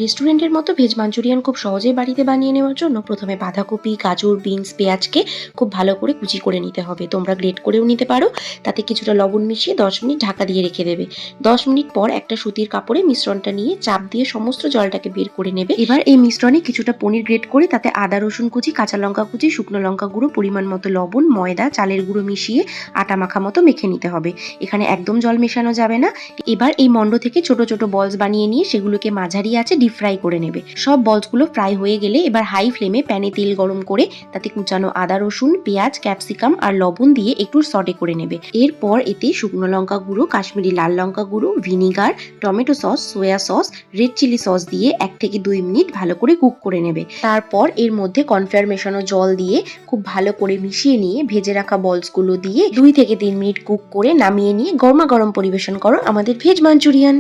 রেস্টুরেন্টের মতো veg Manchurian খুব সহজেই বাড়িতে বানিয়ে নেওয়ার জন্য প্রথমে বাঁধাকপি, গাজর, বিনস, পেঁয়াজকে খুব ভালো করে কুচি করে নিতে হবে। তোমরা গ্রেট করেও নিতে পারো। তাতে কিছুটা লবণ মিশিয়ে 10 মিনিট ঢাকা দিয়ে রেখে দেবে। 10 মিনিট পর একটা সুতির কাপড়ে মিশ্রণটা নিয়ে চাপ দিয়ে সমস্ত জলটাকে বের করে নেবে। এবার এই মিশ্রণে কিছুটা পনির গ্রেট করে তাতে আদা রসুন কুচি, কাঁচা লঙ্কা কুচি, শুকনো লঙ্কা গুঁড়ো, পরিমাণ মতো লবণ, ময়দা, চালের গুঁড়ো মিশিয়ে আটা মাখা মতো মেখে নিতে হবে। এখানে একদম জল মেশানো যাবে না। এবার এই মন্ড থেকে ছোট ছোট বলস বানিয়ে নিয়ে সেগুলোকে মাঝারি আঁচে ডিপ ফ্রাই করে নেবে। সব বলসগুলো ফ্রাই হয়ে গেলে এবার হাই ফ্লেমে প্যানে তেল গরম করে তাতে কুচানো আদা রসুন, পেঁয়াজ, ক্যাপসিকাম আর লবণ দিয়ে একটু সটে করে নেবে। এরপর এতে শুকনো লঙ্কা গুঁড়ো, কাশ্মীরি লাল লঙ্কা গুঁড়ো, vinegar, tomato sauce, soya sauce, red chilli sauce দিয়ে 1 থেকে 2 মিনিট ভালো করে কুক করে নেবে। তারপর এর মধ্যে কর্নফ্লাওয়ার মেশানো জল দিয়ে খুব ভালো করে মিশিয়ে নিয়ে ভেজে রাখা বলসগুলো দিয়ে 2 থেকে 3 মিনিট কুক করে নামিয়ে নিয়ে গরমা গরম পরিবেশন করো আমাদের ভেজ মাঞ্চুরিয়ান।